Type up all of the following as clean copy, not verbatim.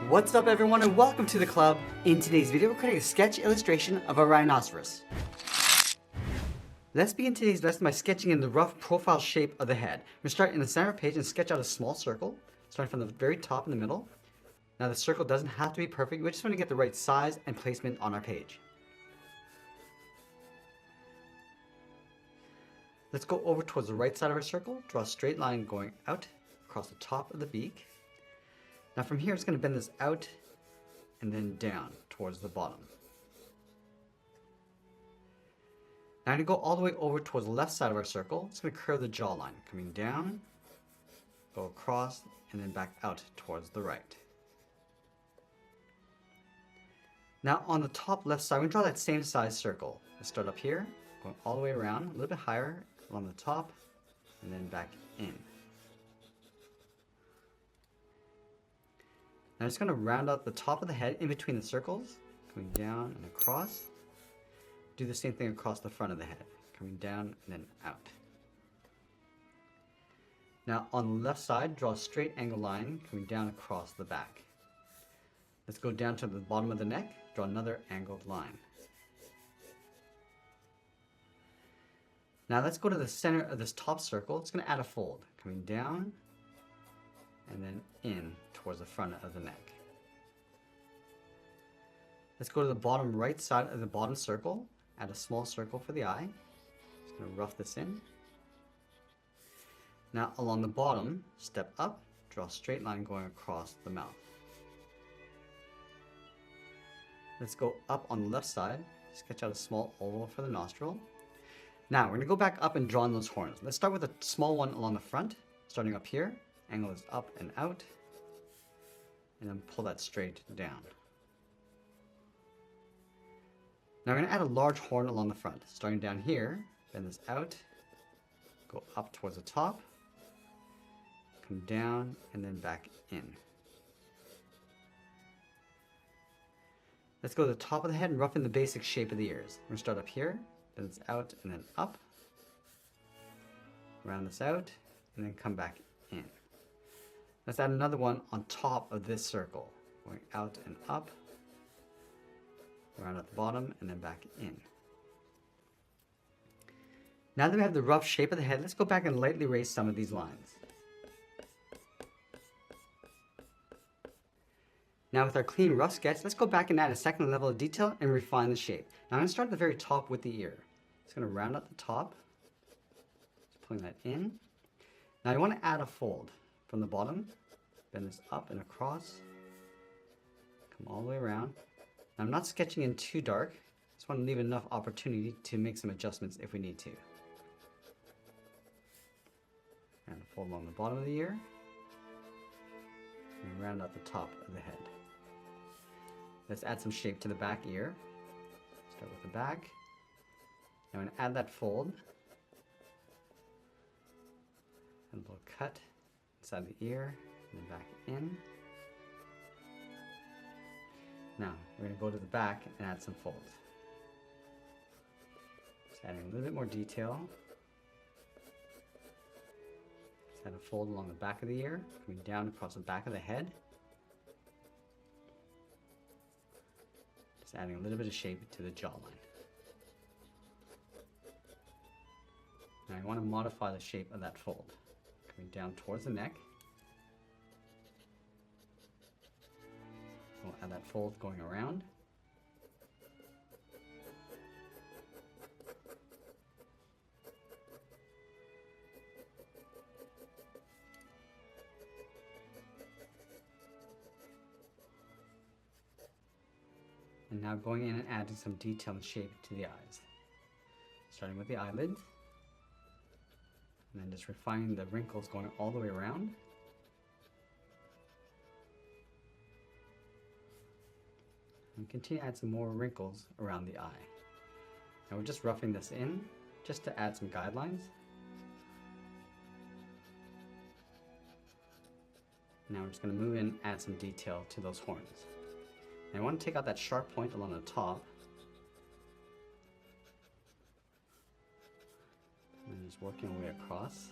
What's up everyone and welcome to the club. In today's video, we're creating a sketch illustration of a rhinoceros. Let's begin today's lesson by sketching in the rough profile shape of the head. We're going to start in the center of the page and sketch out a small circle, starting from the very top in the middle. Now the circle doesn't have to be perfect, we just want to get the right size and placement on our page. Let's go over towards the right side of our circle, draw a straight line going out across the top of the beak. Now from here, it's going to bend this out and then down towards the bottom. Now I'm going to go all the way over towards the left side of our circle. It's going to curve the jawline, coming down, go across, and then back out towards the right. Now on the top left side, we're going to draw that same size circle. Let's start up here, going all the way around, a little bit higher along the top, and then back in. Now I'm just going to round out the top of the head in between the circles, coming down and across. Do the same thing across the front of the head, coming down and then out. Now on the left side, draw a straight angle line coming down across the back. Let's go down to the bottom of the neck, draw another angled line. Now let's go to the center of this top circle. It's going to add a fold, coming down and then in towards the front of the neck. Let's go to the bottom right side of the bottom circle, add a small circle for the eye. Just going to rough this in. Now along the bottom, step up, draw a straight line going across the mouth. Let's go up on the left side, sketch out a small oval for the nostril. Now we're going to go back up and draw in those horns. Let's start with a small one along the front, starting up here. Angle is up and out, and then pull that straight down. Now we're going to add a large horn along the front, starting down here, bend this out, go up towards the top, come down, and then back in. Let's go to the top of the head and roughen the basic shape of the ears. We're going to start up here, bend this out, and then up, round this out, and then come back in. Let's add another one on top of this circle, going out and up, around at the bottom, and then back in. Now that we have the rough shape of the head, let's go back and lightly erase some of these lines. Now with our clean rough sketch, let's go back and add a second level of detail and refine the shape. Now I'm going to start at the very top with the ear. Just going to round out the top, just pulling that in. Now I want to add a fold from the bottom, bend this up and across, come all the way around. Now I'm not sketching in too dark, just want to leave enough opportunity to make some adjustments if we need to. And a fold along the bottom of the ear, and round out the top of the head. Let's add some shape to the back ear. Start with the back. Now I'm going to add that fold, and a little cut inside the ear, and then back in. Now, we're going to go to the back and add some folds. Just adding a little bit more detail. Let's add a fold along the back of the ear, coming down across the back of the head. Just adding a little bit of shape to the jawline. Now I want to modify the shape of that fold. Coming down towards the neck. We'll add that fold going around. And now going in and adding some detail and shape to the eyes. Starting with the eyelids. And then just refining the wrinkles going all the way around. And continue to add some more wrinkles around the eye. Now we're just roughing this in just to add some guidelines. Now we're just going to move in and add some detail to those horns. And I want to take out that sharp point along the top. And just working our way across.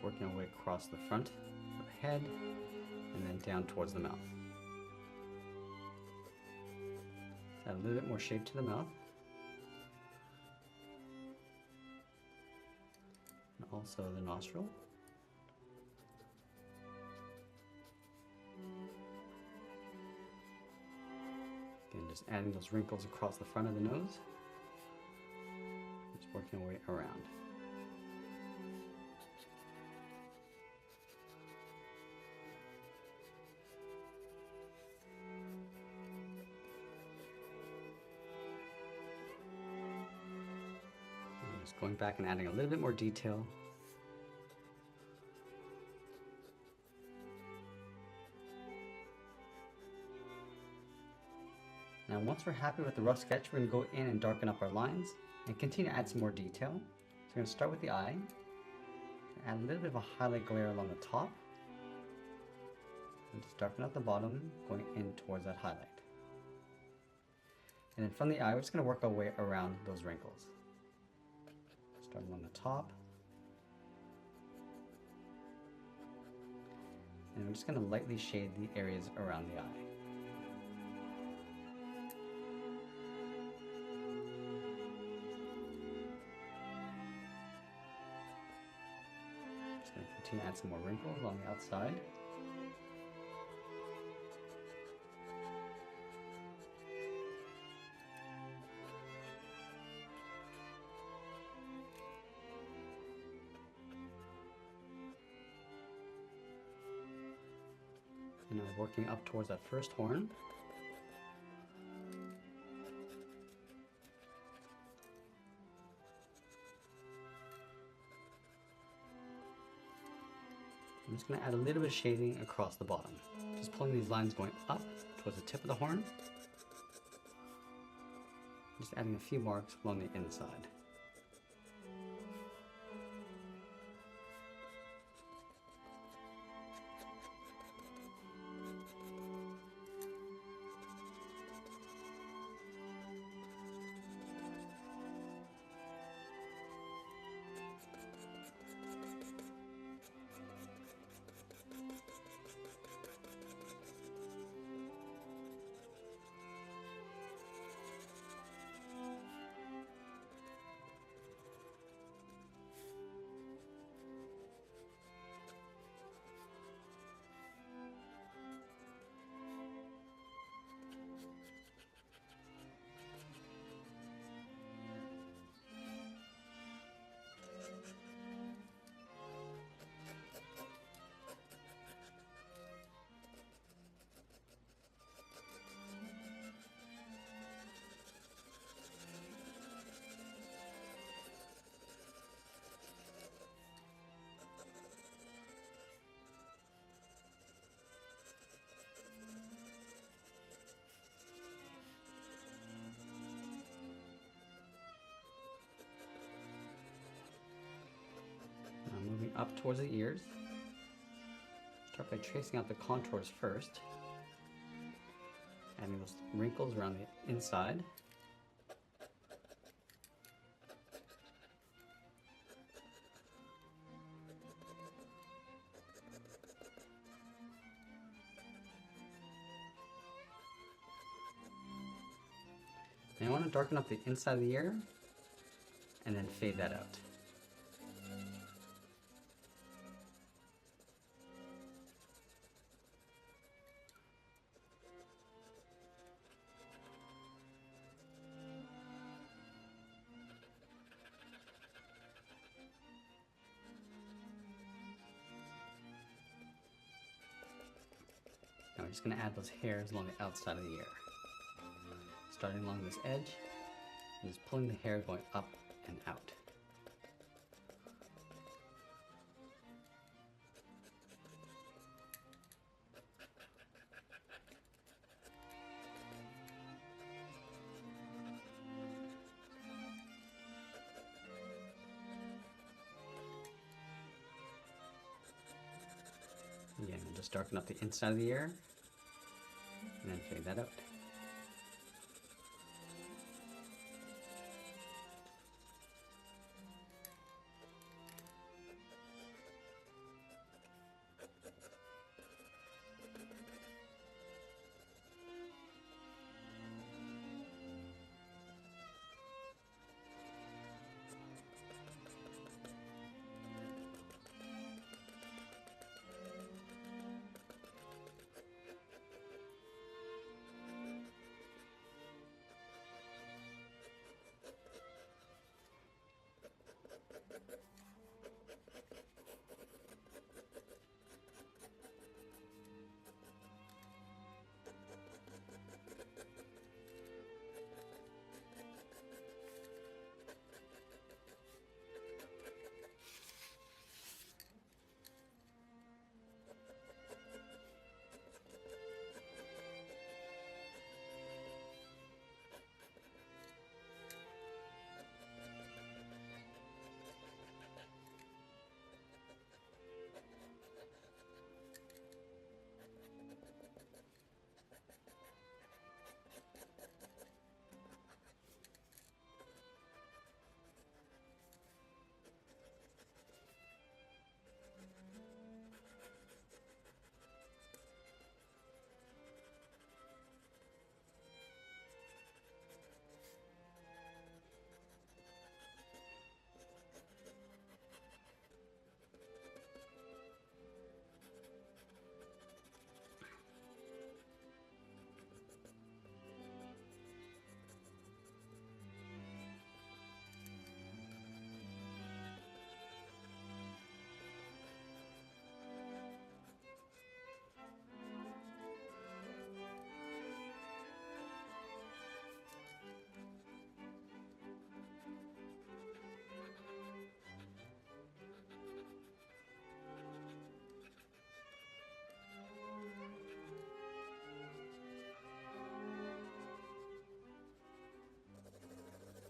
Just working our way across the front of the head and then down towards the mouth. Add a little bit more shape to the mouth. And also the nostril. Again, just adding those wrinkles across the front of the nose. Just working our way around. And just going back and adding a little bit more detail. Now once we're happy with the rough sketch, we're going to go in and darken up our lines and continue to add some more detail. So we're going to start with the eye, add a little bit of a highlight glare along the top, and just darken out the bottom, going in towards that highlight. And then from the eye, we're just going to work our way around those wrinkles. Starting on the top. And we're just going to lightly shade the areas around the eye. Just going to continue to add some more wrinkles along the outside. And now working up towards that first horn. I'm just going to add a little bit of shading across the bottom. Just pulling these lines going up towards the tip of the horn. Just adding a few marks along the inside. Moving up towards the ears. Start by tracing out the contours first. Adding those wrinkles around the inside. And I want to darken up the inside of the ear and then fade that out. Now we're just going to add those hairs along the outside of the ear. Starting along this edge, and just pulling the hair going up and out. Again, we'll just darken up the inside of the ear, and then fade that out.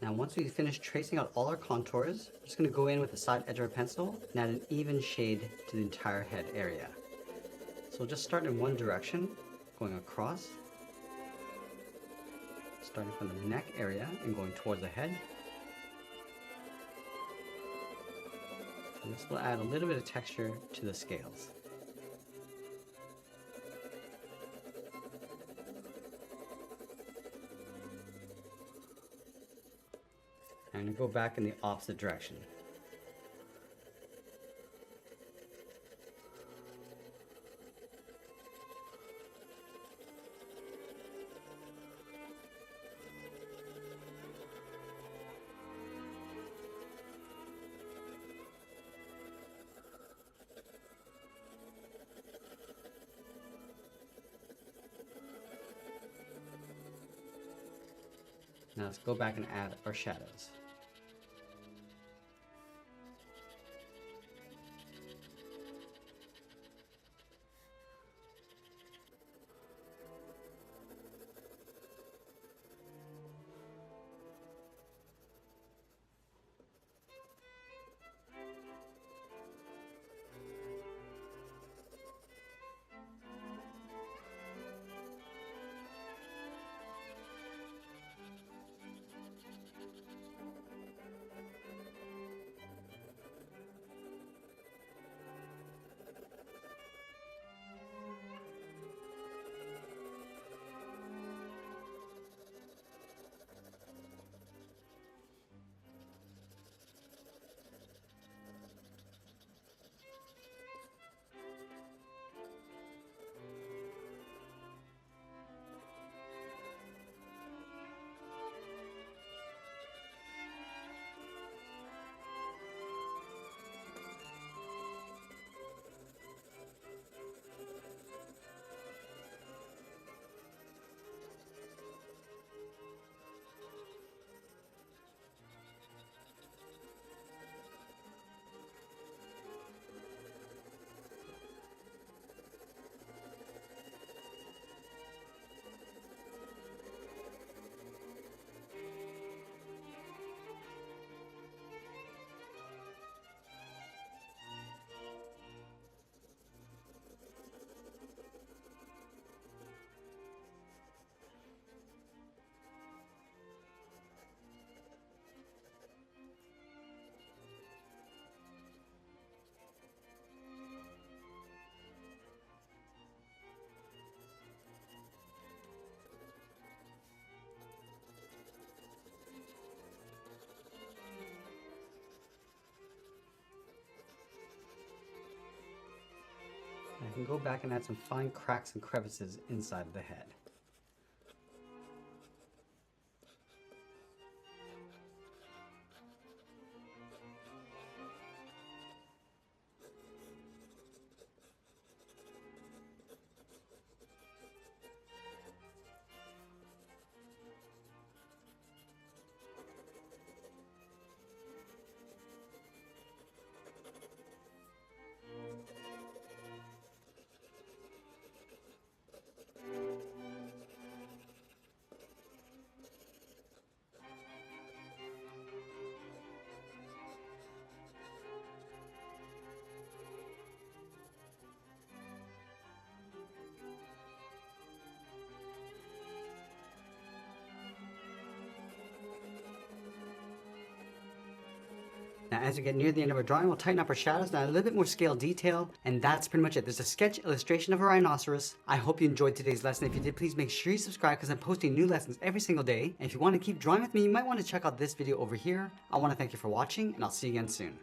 Now once we finish tracing out all our contours, I'm just going to go in with the side edge of our pencil and add an even shade to the entire head area. So we'll just start in one direction, going across, starting from the neck area and going towards the head. And this will add a little bit of texture to the scales. I'm going to go back in the opposite direction. Now let's go back and add our shadows. I can go back and add some fine cracks and crevices inside of the head. Now as we get near the end of our drawing, we'll tighten up our shadows and add a little bit more scale detail, and that's pretty much it. There's a sketch illustration of a rhinoceros. I hope you enjoyed today's lesson. If you did, please make sure you subscribe because I'm posting new lessons every single day. And if you want to keep drawing with me, you might want to check out this video over here. I want to thank you for watching, and I'll see you again soon.